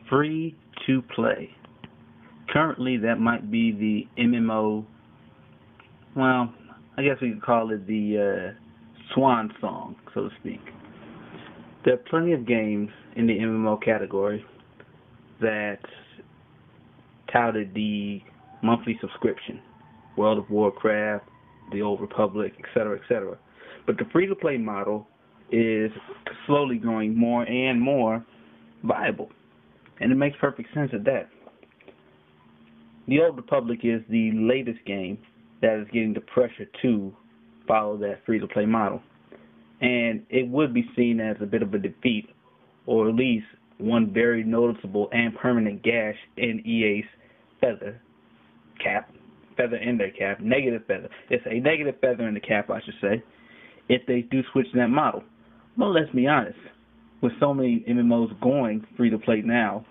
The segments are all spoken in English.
free to play. Currently, that might be the MMO, well, I guess we could call it the swan song, so to speak. There are plenty of games in the MMO category that touted the monthly subscription. World of Warcraft, the Old Republic, etc., etc. But the free-to-play model is slowly growing more and more viable. And it makes perfect sense at that. The Old Republic is the latest game that is getting the pressure to follow that free-to-play model. And it would be seen as a bit of a defeat, or at least one very noticeable and permanent gash in EA's feather in their cap, negative feather. It's a negative feather in the cap, I should say, if they do switch that model. Well, let's be honest. With so many MMOs going free-to-play now,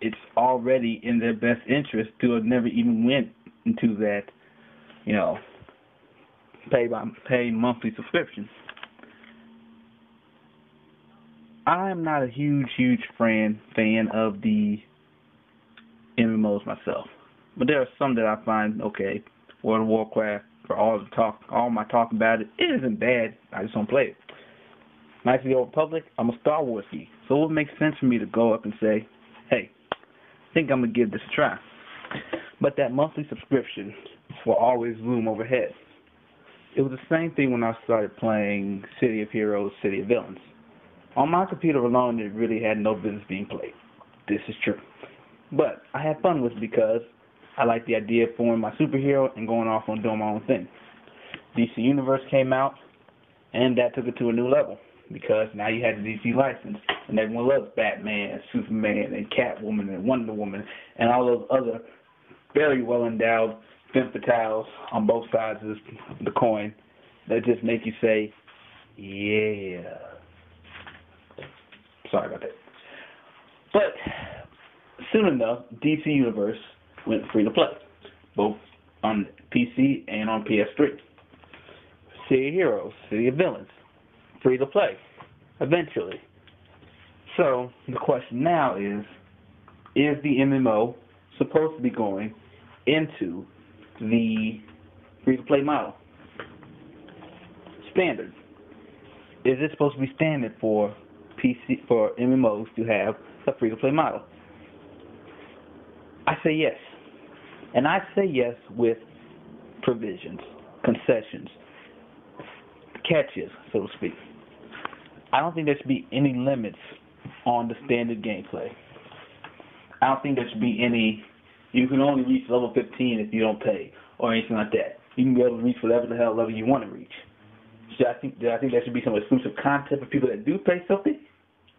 it's already in their best interest to have never even went into that, pay monthly subscription. I am not a huge fan of the MMOs myself, but there are some that I find okay. World of Warcraft, for all my talk about it, it isn't bad. I just don't play it. Knights of the Old Republic, I'm a Star Wars geek, so it would make sense for me to go up and say, hey, I think I'm going to give this a try. But that monthly subscription will always loom overhead. It was the same thing when I started playing City of Heroes, City of Villains. On my computer alone, it really had no business being played. This is true. But I had fun with it because I liked the idea of forming my superhero and going off and doing my own thing. DC Universe came out, and that took it to a new level because now you had the DC license, and everyone loves Batman, Superman, and Catwoman, and Wonder Woman, and all those other very well-endowed femme fatales on both sides of the coin that just make you say, yeah. Sorry about that. But soon enough, DC Universe went free to play, both on PC and on PS3. City of Heroes, City of Villains, free to play, eventually. So the question now is the MMO supposed to be going into the free to play model? Standard. Is it supposed to be standard for MMOs to have a free to play model? I say yes. And I say yes with provisions, concessions, catches, so to speak. I don't think there should be any limits on the standard gameplay. I don't think there should be any, you can only reach level 15 if you don't pay, or anything like that. You can be able to reach whatever the hell level you want to reach. So I think there should be some exclusive content for people that do pay something?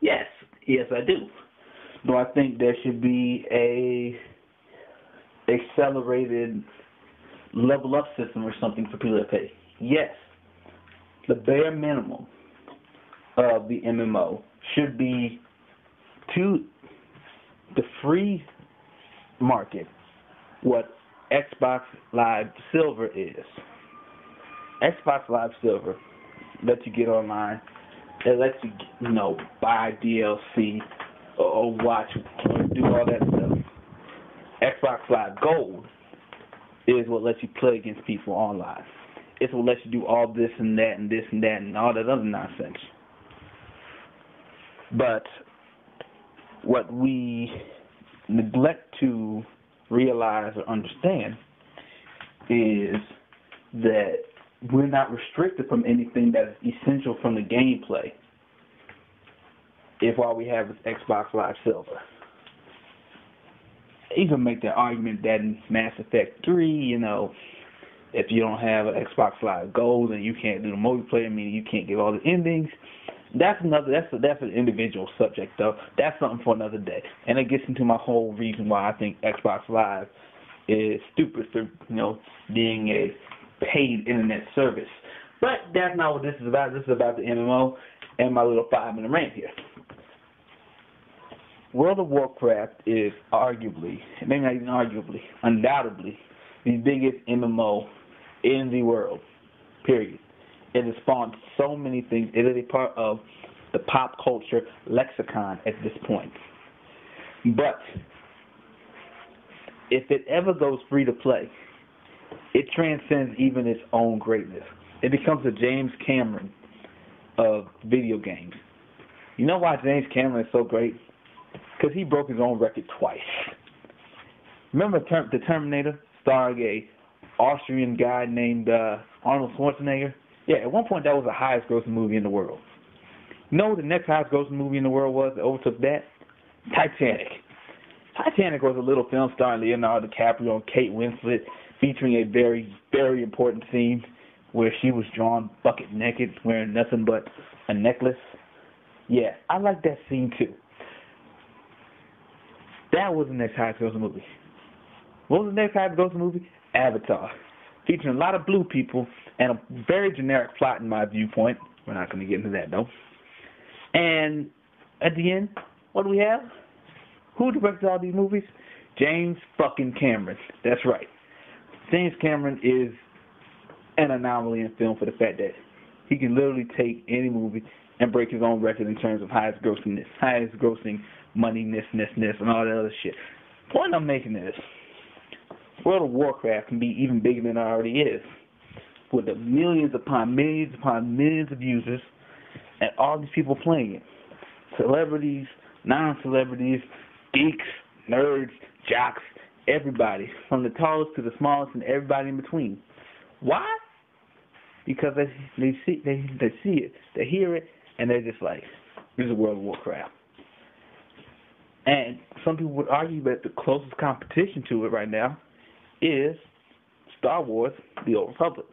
Yes, I do. Do I think there should be a accelerated level up system or something for people that pay? Yes. The bare minimum of the MMO should be to the free market what Xbox Live Silver is. Xbox Live Silver lets you get online. It lets you, buy DLC or watch or do all that stuff. Xbox Live Gold is what lets you play against people online. It's what lets you do all this and that and this and that and all that other nonsense. But what we neglect to realize or understand is that we're not restricted from anything that is essential from the gameplay if all we have is Xbox Live Silver. You can make the argument that in Mass Effect 3, if you don't have an Xbox Live Gold and you can't do the multiplayer, meaning you can't get all the endings. That's an individual subject though. That's something for another day. And it gets into my whole reason why I think Xbox Live is stupid for, being a paid internet service. But that's not what this is about. This is about the MMO and my little 5-minute rant here. World of Warcraft is arguably, maybe not even arguably, undoubtedly, the biggest MMO in the world, period. It has spawned so many things. It is a part of the pop culture lexicon at this point. But if it ever goes free to play, it transcends even its own greatness. It becomes the James Cameron of video games. You know why James Cameron is so great? Because he broke his own record twice. Remember the Terminator, starring a Austrian guy named Arnold Schwarzenegger? Yeah, at one point that was the highest grossing movie in the world. You know what the next highest grossing movie in the world was that overtook that? Titanic. Titanic was a little film starring Leonardo DiCaprio and Kate Winslet, featuring a very, very important scene where she was drawn bucket naked, wearing nothing but a necklace. Yeah, I like that scene too. That was the next highest grossing movie. What was the next highest grossing movie? Avatar, featuring a lot of blue people and a very generic plot in my viewpoint. We're not going to get into that though. And at the end, what do we have? Who directed all these movies? James fucking Cameron. That's right. James Cameron is an anomaly in film for the fact that he can literally take any movie and break his own record in terms of highest grossing moneyness, and all that other shit. The point I'm making is, World of Warcraft can be even bigger than it already is, with the millions upon millions of users and all these people playing it. Celebrities, non-celebrities, geeks, nerds, jocks, everybody, from the tallest to the smallest and everybody in between. Why? Because they see it, they hear it, and they're just like, this is World of Warcraft. And some people would argue that the closest competition to it right now is Star Wars: The Old Republic.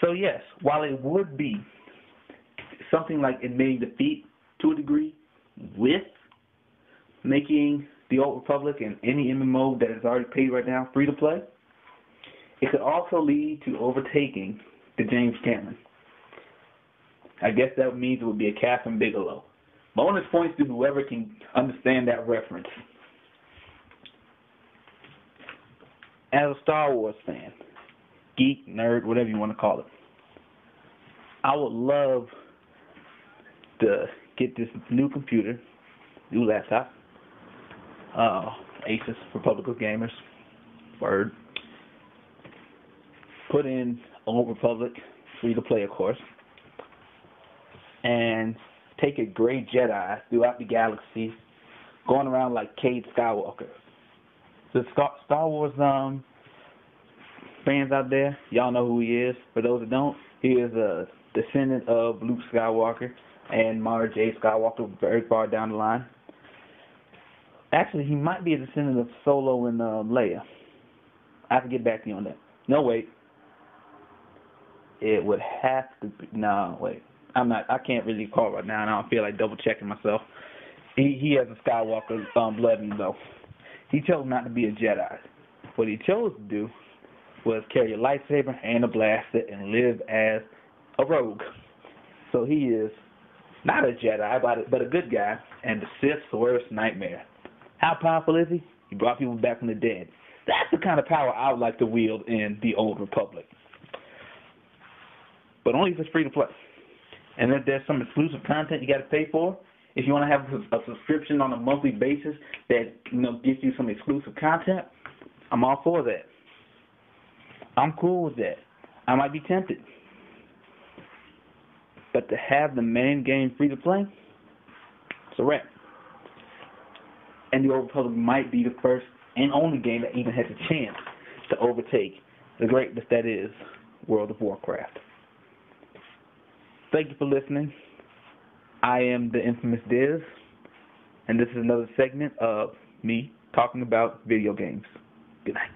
So yes, while it would be something like admitting defeat to a degree with making The Old Republic and any MMO that is already paid right now free to play, it could also lead to overtaking the James Cameron. I guess that means it would be a Catherine Bigelow. Bonus points to whoever can understand that reference. As a Star Wars fan, geek, nerd, whatever you want to call it, I would love to get this new computer, new laptop, Asus for public gamers, Word. Put in Old Republic, free to play of course, and take a great Jedi throughout the galaxy, going around like Cade Skywalker. The Star Wars fans out there, y'all know who he is. For those that don't, he is a descendant of Luke Skywalker and Mara J. Skywalker very far down the line. Actually, he might be a descendant of Solo and Leia. I have to get back to you on that. No, wait. It would have to be... No, wait. I can't really call right now, and I don't feel like double-checking myself. He has a Skywalker blood in him, though. He chose not to be a Jedi. What he chose to do was carry a lightsaber and a blaster and live as a rogue. So he is not a Jedi, but a good guy, and the Sith's worst nightmare. How powerful is he? He brought people back from the dead. That's the kind of power I would like to wield in the Old Republic. But only if it's free to play. And if there's some exclusive content you got to pay for, if you want to have a subscription on a monthly basis that gives you some exclusive content, I'm all for that. I'm cool with that. I might be tempted. But to have the main game free to play, it's a wrap. And the Old Republic might be the first and only game that even has a chance to overtake the greatness that is World of Warcraft. Thank you for listening. I am the infamous Diz, and this is another segment of me talking about video games. Good night.